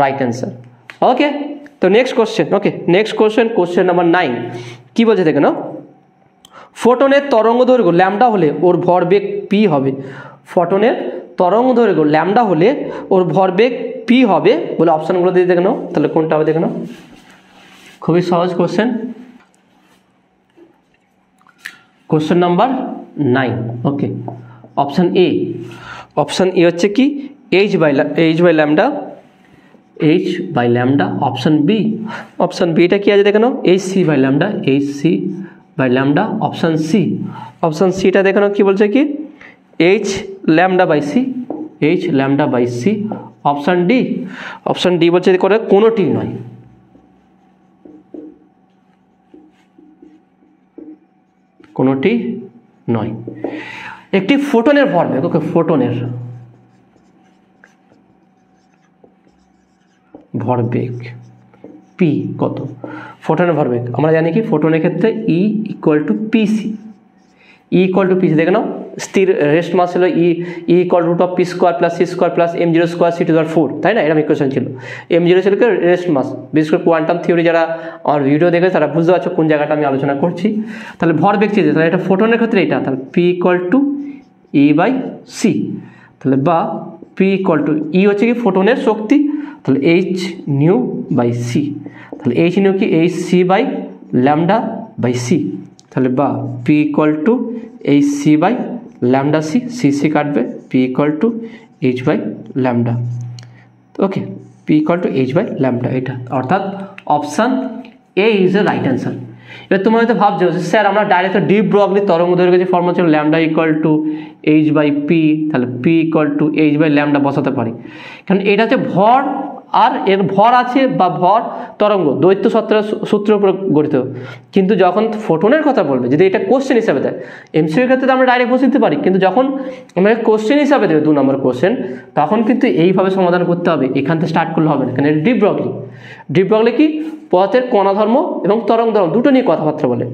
right answer. Okay, তো next question. Okay, next question number 9 কি বলছে দেখে নাও, ফোটনের তরঙ্গ দৈর্ঘ্য ল্যামডা হলে ওর ভরবেগ পি হবে। ফোটনের তরঙ্গ দৈর্ঘ্য ল্যামডা হলে ওর ভরবেগ পি হবে বলে অপশনগুলো দিয়ে দেখে নাও, তাহলে কোনটা হবে দেখে নাও, খুবই সহজ question number 9। Okay, option A হচ্ছে কি H by lambda. Option B এটা কি আছে দেখে নাও, H C by lambda. Option সিটা দেখে নাও কি বলছে কি H lambda by C. Option D বলছে করে কোনোটি নয়। একটি ফোটনের ভরবেগ, ওকে, ফোটনের ভরবেগ পি কত, ফোটনের ভরবেগ আমরা জানি কি ফোটনের ক্ষেত্রে ই ইকুয়াল টু পিসি দেখে নাও, স্থির রেস্ট মাস ছিল E=√p² plus c² plus m0² c⁴, তাই না, এরকম ইকুয়েশন ছিল। m0 ছিল রেস্ট মাস, বিশেষ করে কোয়ান্টাম থিওরি যারা আমার ভিডিও দেখে তারা বুঝতে পারছো কোন জায়গাটা আমি আলোচনা করছি। তাহলে ভরবেগ চেয়েছে, তাহলে এটা ফোটনের ক্ষেত্রে এটা, তাহলে p=e/c, তাহলে বা p=e হচ্ছে কি ফোটনের শক্তি, তাহলে h/c, তাহলে h কি hc by lambda by C, তাহলে বা p=hc বাই ল্যামডা সি কাটবে, p=h by lambda. Okay, p=h by lambda, এটা অর্থাৎ option A is a right answer. এবার তোমরা হয়তো ভাবছো স্যার আমরা ডাইরেক্ট ডি ব্রগলি তরঙ্গ দৈর্ঘ্য যে ফর্মুলা ছিল λ=h/p, তাহলে p=h/λ বসাতে পারি, কারণ এটা হচ্ছে ভর, আর এর ভর আছে বা ভর তরঙ্গ দ্বৈত সূত্রের উপর গঠিত। কিন্তু যখন ফোটনের কথা বলবে, যদি এটা কোশ্চেন হিসাবে দেয়, এমসিকিউর ক্ষেত্রে তো আমরা ডাইরেক্ট বসে দিতে পারি, কিন্তু যখন আমরা কোশ্চেন হিসাবে দেবে 2 নম্বর কোশ্চেন, তখন কিন্তু এইভাবে সমাধান করতে হবে, এখান থেকে স্টার্ট করলে হবে না, কারণ এটা ডি ব্রগলি কি পথের কণাধর্ম এবং তরঙ্গ ধর্ম দুটো নিয়ে কথাবার্তা বলে।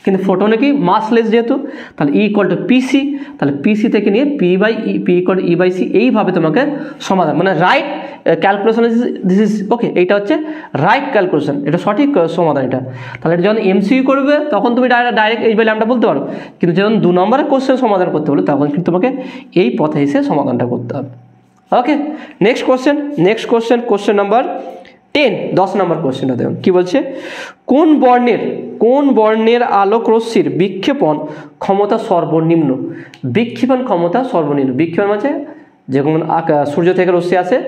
কিন্তু ফোটনে কি মাসলেস যেহেতু, তাহলে E=PC, তাহলে PC থেকে নিয়ে p/e/c, এইভাবে তোমাকে সমাধান, মানে right calculation this is okay, এইটা হচ্ছে রাইট ক্যালকুলেশন, এটা সঠিক সমাধান এটা। তাহলে এটা যখন এমসিকিউ করবে তখন তুমি ডাইরেক্ট h/λ বলতে পারো, কিন্তু যখন 2 নম্বরের কোশ্চেন সমাধান করতে বলো তখন কিন্তু তোমাকে এই পথে এসে সমাধানটা করতে হবে। ওকে, নেক্সট কোশ্চেন নাম্বার 10, 10 নম্বর কোশ্চেনটা দেখুন কি বলছে, কোন বর্ণের আলোক রশ্মির বিক্ষেপণ ক্ষমতা সর্বনিম্ন। বিক্ষেপণ মানে যখন সূর্য থেকে রশ্মি আসে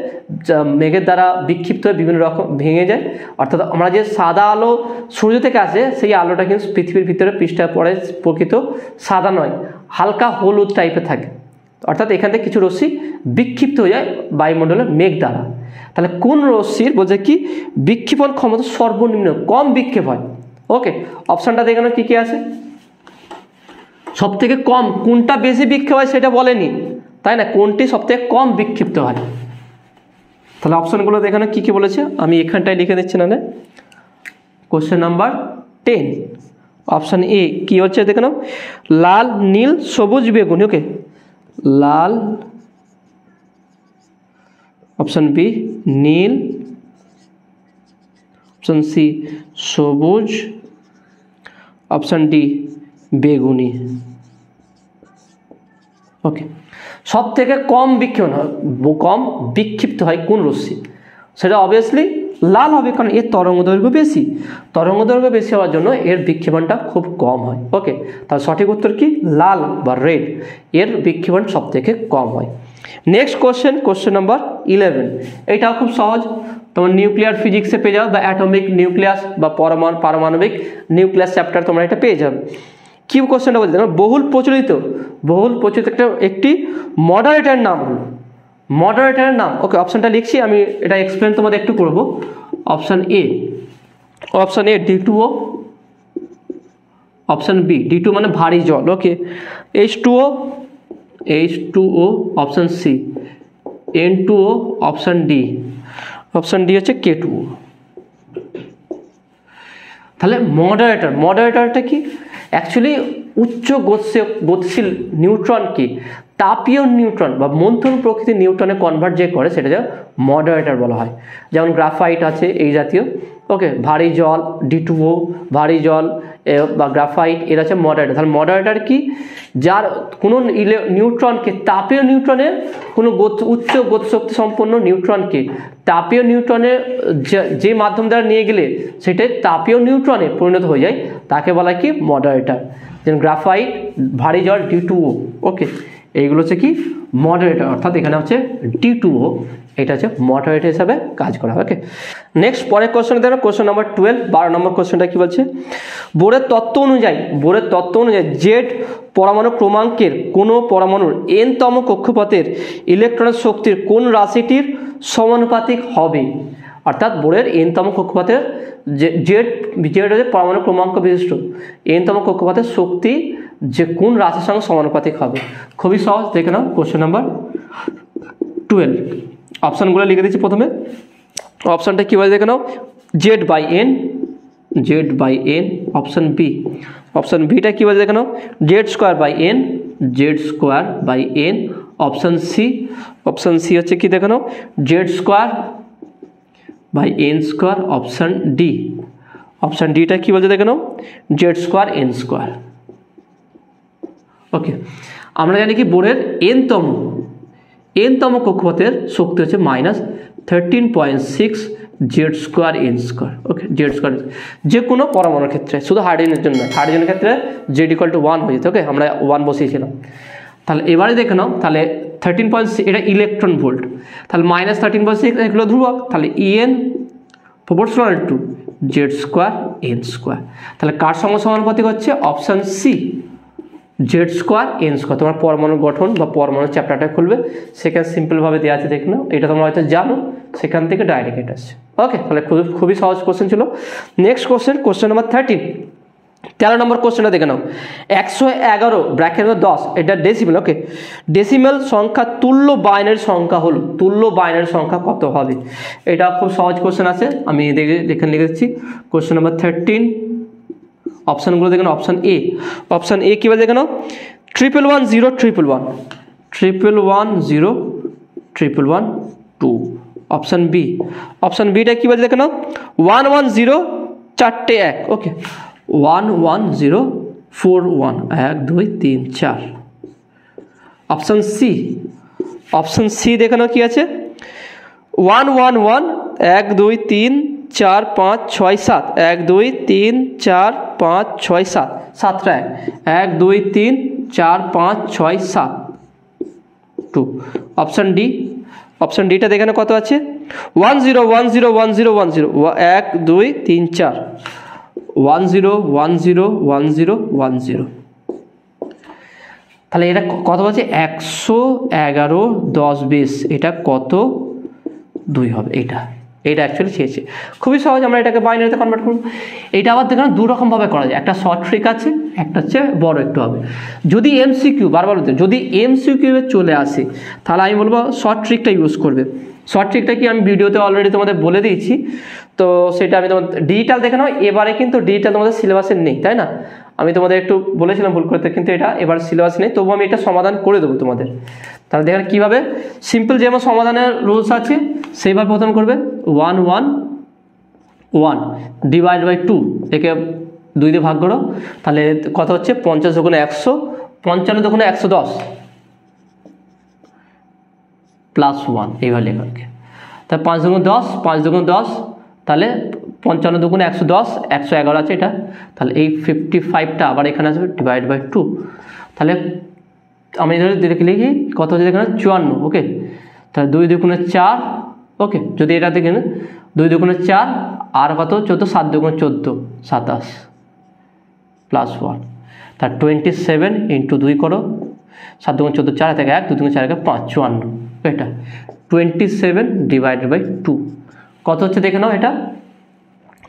মেঘের দ্বারা বিক্ষিপ্ত হয়ে বিভিন্ন রকম ভেঙে যায়, অর্থাৎ আমরা যে সাদা আলো সূর্য থেকে আসে সেই আলোটা কিন্তু পৃথিবীর ভিতরে পৃষ্ঠায় পড়ে প্রকৃত সাদা নয়, হালকা হলুদ টাইপের থাকে, অর্থাৎ এখান থেকে কিছু রশ্মি বিক্ষিপ্ত হয়ে যায় বায়ুমণ্ডলের মেঘ দ্বারা। তাহলে কোন রশ্মির বলছে কি বিক্ষেপণ ক্ষমতা সর্বনিম্ন, কম বিক্ষেপ হয়। ওকে, অপশনটা দেখে নাও কি কি আছে, সব থেকে কম, কোনটা বেশি বিক্ষেপ হয় সেটা বলেনি, তাই না, কোনটি সব থেকে কম বিক্ষিপ্ত হয়। তাহলে অপশনগুলো দেখে নাও কি কি বলেছে, আমি এখানটায় লিখে দিচ্ছি না। কোশ্চেন নাম্বার 10, অপশন এ কি হচ্ছে দেখে নাও, লাল, নীল, সবুজ, বেগুনি। ওকে, লাল, অপশন বি নীল, অপশন সি সবুজ, অপশন ডি বেগুনি। ওকে, সব থেকে কম বিক্ষিপ্ত হয় কোন রশ্মি, সেটা অবভিয়াসলি লাল হবে, কারণ এর তরঙ্গ দৈর্ঘ্য বেশি হওয়ার জন্য এর বিক্ষেপণটা খুব কম হয়। ওকে, তার সঠিক উত্তর কি লাল বা রেড, এর বিক্ষেপণ সব থেকে কম হয়। নেক্সট কোশ্চেন নাম্বার 11, এটাও খুব সহজ, তোমার নিউক্লিয়ার ফিজিক্সে পেয়ে যাও, বা অ্যাটমিক নিউক্লিয়াস বা পারমাণবিক নিউক্লিয়াস চ্যাপ্টার তোমরা এটা পেয়ে যাবে। কি কোশ্চেনটা বলছে দেখো, বহুল প্রচলিত একটি মডারেটরের নাম হলো, মডারেটরের নাম। ওকে, অপশানটা লিখছি আমি, এটা এক্সপ্লেন তোমাদের একটু করব। Option A D2O, option B D2 মানে ভারী জল, okay, H2O, option C N2O, option D হচ্ছে K2O। তাহলে মডারেটরটা কি? অ্যাকচুয়ালি উচ্চ গতিশীল নিউট্রনকে তাপীয় নিউট্রন বা মন্থন প্রকৃতির নিউট্রনে কনভার্ট যে করে সেটা মডারেটর বলা হয়। যেমন গ্রাফাইট আছে এই জাতীয়, ওকে, ভারী জল D2O, ভারী জল বা গ্রাফাইট, এরা হচ্ছে মডারেটর। তাহলে মডারেটর কি? যার কোনো নিউট্রনকে, তাপীয় নিউট্রনের কোনো উচ্চ গতিশক্তি সম্পন্ন নিউট্রনকে তাপীয় নিউট্রনের যে মাধ্যম দ্বারা নিয়ে গেলে সেটাই তাপীয় নিউট্রনে পরিণত হয়ে যায়, তাকে বলা কি? মডারেটর। যেমন গ্রাফাইট, ভারী জল D2O, ওকে, এইগুলো হচ্ছে কি? মডারেটর। অর্থাৎ এখানে হচ্ছে D2O, এটা হচ্ছে মডারেটর হিসাবে কাজ করা। ওকে, নেক্সট পরের কোশ্চেনটা দেখো, কোশ্চেন নাম্বার 12, 12 নম্বর কোশ্চেনটা কি বলছে? বোরের তত্ত্ব অনুযায়ী জেড পরমাণু ক্রমাঙ্কের কোনো পরমাণুর n-তম কক্ষপথের ইলেকট্রনের শক্তির কোন রাশিটির সমানুপাতিক হবে? অর্থাৎ বোরের n-তম কক্ষপথের জেড হচ্ছে পরমাণু ক্রমাঙ্ক বিশিষ্ট n-তম কক্ষপথের শক্তি যে কোন রাশির সঙ্গে সমানুপাতিক হবে? খুবই সহজ, দেখে নাও কোশ্চেন নাম্বার 12। অপশানগুলো লিখে দিচ্ছি প্রথমে। অপশানটা কী বলে দেখে নাও, জেড বাই এন। অপশান বিটা কী বলে দেখে নাও, Z square by N. Option C হচ্ছে কি দেখে নাও, Z square by N square. Option ডিটা কী বলছে দেখে নাও, Z square N square. Okay, আমরা জানি কি বোরের n-তম কক্ষপথের শক্তি হচ্ছে -13.6 Z square N square. Okay, Z square যে কোনো পরমাণুর ক্ষেত্রে, শুধু হাইড্রোজেনের জন্য নয়, হাইড্রোজেনের ক্ষেত্রে জেড = 1 হয়ে যেত। ওকে, আমরা 1 বসিয়েছিলাম। তাহলে এবারে দেখে নাও, তাহলে 13.6 এটা ইলেকট্রন ভোল্ট, তাহলে -13.6 এগুলো ধ্রুবক, তাহলে En proportional to Z square N square. তাহলে কার সঙ্গে সমানুপাতিক হচ্ছে? Option C, Z square N square. তোমার পরমাণু গঠন বা পরমাণু চ্যাপ্টারটা খুলবে, সেখানে সিম্পলভাবে দেওয়া আছে, দেখে নাও। এটা তোমরা হয়তো জানো, সেখান থেকে ডাইরেক্ট এটা আসছে। ওকে, তাহলে খুবই সহজ কোশ্চেন ছিল। নেক্সট কোশ্চেন নাম্বার 13 নম্বর কোশ্চেনটা দেখে নাও। 111 ব্র্যাকেট 10 এটা ডেসিমেল। ওকে, ডেসিমেল সংখ্যা তুল্য বাইনারি সংখ্যা হলো, তুল্য বাইনারি সংখ্যা কত হবে? এটা খুব সহজ কোশ্চেন আছে, আমি এখানে লিখে দিচ্ছি। কোশ্চেন নাম্বার 13, অপশানগুলো দেখে নাও। অপশান এ কী বলে দেখে নাও, 1110111102। অপশান বিটা কী বলে দেখে নাও, 110 চারটে 1। ওকে, 11041 1 2 3 4। অপশান সি দেখে নাও কি আছে, 111 1 2 3 4 5 6 7 1 2 3 4 5 6 7 7টা 1 2 3 4 5 6 7 2। অপশান ডিটা দেখে নাও কত আছে, 10101010 1 2 3 4 10101010। তাহলে এটা কত বলছে, 111 10 20, এটা কত 2 হবে? এটা অ্যাকচুয়ালি চেয়েছে, খুবই সহজ। আমরা এটাকে বাইনারিতে কনভার্ট করব। এটা আবার দেখুন দু রকমভাবে করা যায়, একটা শর্ট ট্রিক আছে, একটা হচ্ছে বড় একটু হবে। যদি এমসিকিউ বারবার বলতে, যদি এমসিকিউ চলে আসে, তাহলে আমি বলবো শর্ট ট্রিকটা ইউজ করবে। শর্ট ট্রিকটা কি আমি ভিডিওতে অলরেডি তোমাদের বলে দিয়েছি, তো সেটা আমি তোমাদের ডিজিটাল দেখে নাও। এবারে কিন্তু ডিজিটাল তোমাদের সিলেবাসে নেই, তাই না? আমি তোমাদের একটু বলেছিলাম ভুল করতে, কিন্তু এটা এবার সিলেবাস নেই, তবু আমি এটা সমাধান করে দেবো তোমাদের। তাহলে দেখেন কীভাবে সিম্পল, যেমন সমাধানের রুলস আছে সেইভাবে প্রথম করবে। 111 ডিভাইড বাই 2, একে 2 দিয়ে ভাগ করো, তাহলে কত হচ্ছে 50 দুগুণে 100, 55 দুগুণে 110 প্লাস 1, এইভাবে লেখা। তাহলে 5 দুগুণ 10, 5 দুগুণ 10, তাহলে 55 দুগুণে 110, 111 আছে এটা। তাহলে এই 55টা আবার এখানে আসবে ডিভাইড বাই 2, তাহলে আমি দেখে লিখি কত হচ্ছে এখানে 54। ওকে, তাহলে 2 দুগুণে 4। ওকে, যদি এটা দেখেন 2 দুগুণে 4 আর কত 14, 7 দুগুণে 14 27 প্লাস 1। তার 27 ইন্টু 2 করো, 7 2 14 4 থেকে 1 2 2 4 5 54, এটা 27 ডিভাইডেড বাই 2 কত হচ্ছে দেখে নাও এটা,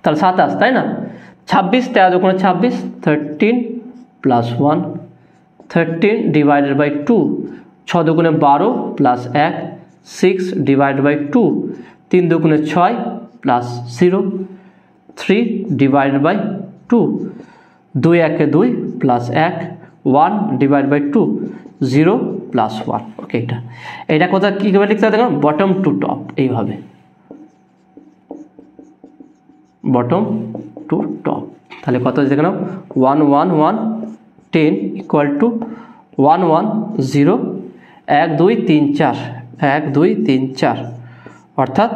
তাহলে 27 তাই না, 26 13 2 26 13 plus 1 13 divided by 2 6 2 12 plus 1 6 divided by 2 3 2 6 plus 0 3 divided by 2 2 1 2 plus 1 1 divide by 2 0 plus 1। Okay, এটা কথা কীভাবে লিখতে হবে দেখো, বটম টু টপ, এইভাবে বটম টু টপ। তাহলে কত হচ্ছে দেখে নাও 1 1 1 10 ইকুয়াল টু 1 1 0 1 2 3 4 1 2 3 4, অর্থাৎ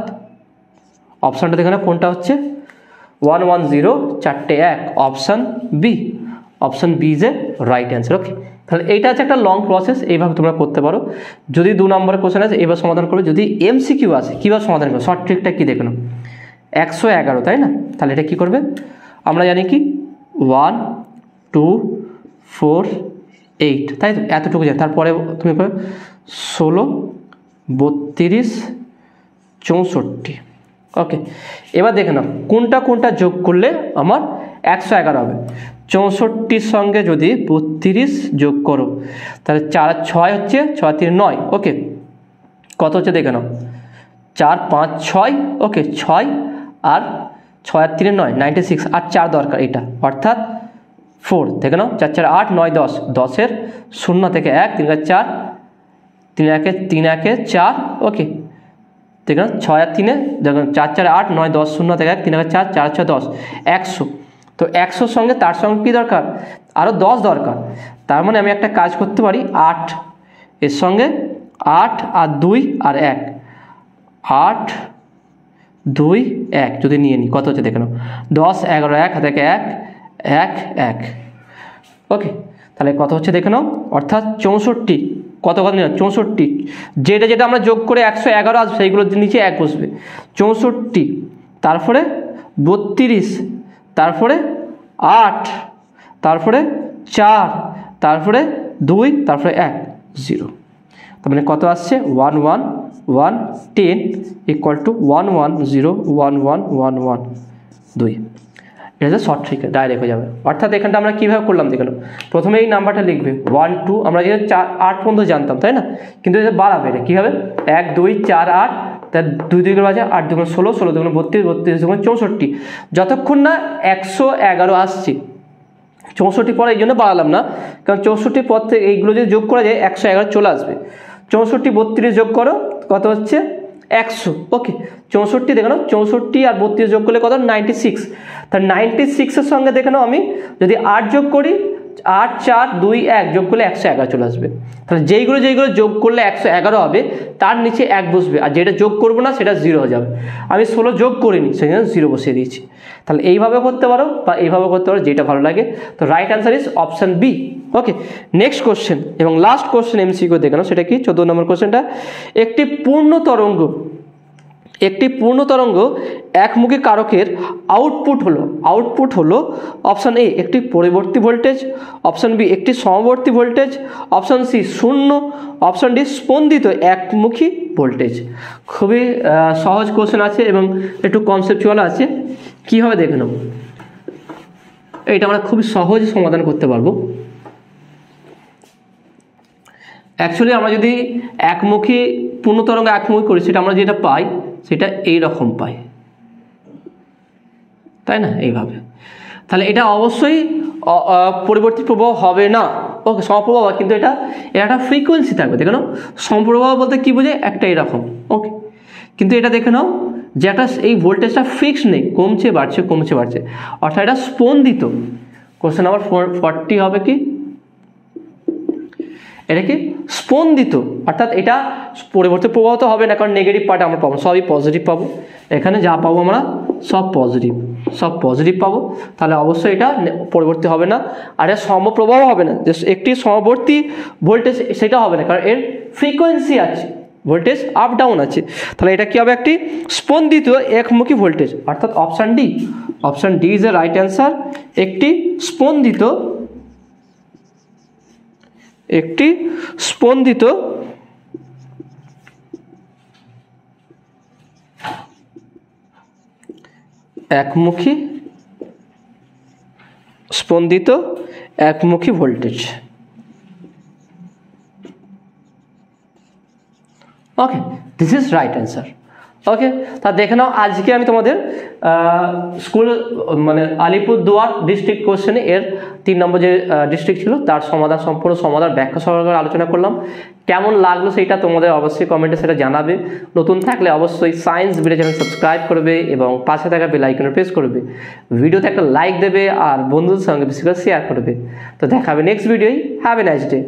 অপশানটা দেখে নাও কোনটা হচ্ছে 1 1 0 4টে 1, option B, option B is a right answer. Okay, তাহলে এইটা হচ্ছে একটা লং প্রসেস, এইভাবে তোমরা করতে পারো। যদি 2 নম্বরের কোশ্চেন আছে এইভাবে সমাধান করবে, যদি এমসিকিউ আসে কীভাবে সমাধান করবে, শর্ট ট্রিকটা কী দেখে নাও 111 তাই না, তাহলে এটা কী করবে, আমরা জানি কি 1 2 4 8 তাই তো, এতটুকু জানি, তারপরে তুমি করবে 16 32 64। ওকে, এবার দেখে নাও কোনটা কোনটা যোগ করলে আমার 111 হবে। 64 সঙ্গে যদি 32 যোগ করো তাহলে 4 6 হচ্ছে, 6 3 9। ওকে, কত হচ্ছে দেখে নাও 4 5 6। ওকে, 6 আর 6 আর 3 9 96, আর 4 দরকার এটা, অর্থাৎ 4 দেখে নাও 4 4 8 9 10, 10-এর 0 থেকে 1 3 4 3 1 3 1 4। ওকে, দেখুন 6 আর 3 দেখুন 4 4 8 9 10 0 থেকে 1 3 4 4 6 10 100। তো 100 সঙ্গে তার সঙ্গে কী দরকার, আরও 10 দরকার। তার মানে আমি একটা কাজ করতে পারি, 8 এর সঙ্গে 8 আর 2 আর 1, 8 2 1 যদি নিয়ে নিই কত হচ্ছে দেখে নাও 10 11 1 থেকে 1 1 1। ওকে, তাহলে কত হচ্ছে দেখে নাও, অর্থাৎ 64 কত কত নিলাম 64, যেটা যেটা আমরা যোগ করে 111 আসবে সেইগুলোর নিচে 1 বসবে। 64 তারপরে 32 তারপরে 8 তারপরে 4 তারপরে 2 তারপরে 1 0। তার মানে কত আসছে 1 1 1 10 ইকুয়াল টু 1 1 0 1 1 1 1 2। এটা হচ্ছে শর্ট ট্রিক, ডাইরেক্ট হয়ে যাবে। অর্থাৎ এখানটা আমরা কীভাবে করলাম দেখে নাও, প্রথমে এই নাম্বারটা লিখবে 1 2, আমরা যেটা 4 8 পর্যন্ত জানতাম তাই না, কিন্তু এটা বাড়াবে, এটা কীভাবে 1 2 4 8, তার 2 2 বাজে 8 2 16 16 2 32 32 64, যতক্ষণ না 111 আসছে। 64 পরে এই জন্য বাড়ালাম না, কারণ 64 পর থেকে এইগুলো যদি যোগ করা যায় 111 চলে আসবে। 64 32 যোগ করো কত হচ্ছে 100। ওকে, 64 দেখে নাও 64 আর 32 যোগ করলে কত 96। তাহলে 96-এর সঙ্গে দেখে নাও আমি যদি 8 যোগ করি 8 4 2 1 যোগ করলে 111 চলে আসবে। তাহলে যেইগুলো যোগ করলে 111 হবে তার নিচে 1 বসবে, আর যেটা যোগ করবো না সেটা 0 হয়ে যাবে। আমি 16 যোগ করিনি সেখানে 0 বসিয়ে দিয়েছি। তাহলে এইভাবে করতে পারো বা এইভাবে করতে পারো, যেটা ভালো লাগে। তো right answer is option B. Okay, next question এবং লাস্ট কোশ্চেন এমসিকিউ দেখে নাও, সেটা কি 14 নম্বর কোশ্চেনটা, একটি পূর্ণ তরঙ্গ একমুখী কারকের আউটপুট হলো অপশান এ একটি পরিবর্তী ভোল্টেজ, অপশান বি একটি সমবর্তী voltage, option C 0, option D স্পন্দিত একমুখী ভোল্টেজ। খুবই সহজ কোশ্চেন আছে এবং একটু কনসেপচুয়াল আছে, কীভাবে দেখে নাও। এইটা আমরা খুবই সহজে সমাধান করতে পারবো। অ্যাকচুয়ালি আমরা যদি একমুখী পূর্ণ তরঙ্গ একমুখী করি সেটা আমরা যেটা পাই সেটা এইরকম পাই তাই না, এইভাবে। তাহলে এটা অবশ্যই পরিবর্তী প্রবাহ হবে না। ওকে, সমপ্রবাহ, কিন্তু এটা একটা ফ্রিকোয়েন্সি থাকবে। দেখে নাও সমপ্রবাহ বলতে কী বোঝে, একটা এরকম। ওকে, কিন্তু এটা দেখে নাও যে একটা এই ভোল্টেজটা ফিক্স নেই, কমছে বাড়ছে, অর্থাৎ এটা স্পন্দিত। কোশ্চেন নাম্বার 40 হবে কি, এটা কি স্পন্দিত, অর্থাৎ এটা পরিবর্তী প্রবাহ তো হবে না, কারণ নেগেটিভ পার্ট আমরা পাবো, সবই পজিটিভ পাবো। এখানে যা পাবো আমরা সব পজিটিভ পাবো, তাহলে অবশ্যই এটা পরিবর্তী হবে না। আর এর সমপ্রবাহ হবে না, যে একটি সমবর্তী ভোল্টেজ সেটা হবে না, কারণ এর ফ্রিকোয়েন্সি আছে, ভোল্টেজ আপ ডাউন আছে। তাহলে এটা কি হবে, একটি স্পন্দিত একমুখী ভোল্টেজ, অর্থাৎ option D is a right answer. একটি স্পন্দিত একটি স্পন্দিত একমুখী voltage. Okay, this is right answer. Okay, তা দেখে নাও আজকে আমি তোমাদের স্কুল মানে আলিপুরদুয়ার ডিস্ট্রিক্ট কোশ্চেনে এর 3 নম্বর যে ডিস্ট্রিক্ট ছিল তার সমাধান, সম্পূর্ণ সমাধান ব্যাখ্যা সহকারে আলোচনা করলাম। কেমন লাগলো সেটা তোমাদের অবশ্যই কমেন্টে সেটা জানাবে। নতুন থাকলে অবশ্যই সায়েন্স ভিডিও চ্যানেল সাবস্ক্রাইব করবে এবং পাশে থাকা বেল আইকনে প্রেস করবে। ভিডিওতে একটা লাইক দেবে আর বন্ধুদের সঙ্গে বেশি করে শেয়ার করবে। তো দেখা হবে নেক্সট ভিডিওয়। Have a nice day.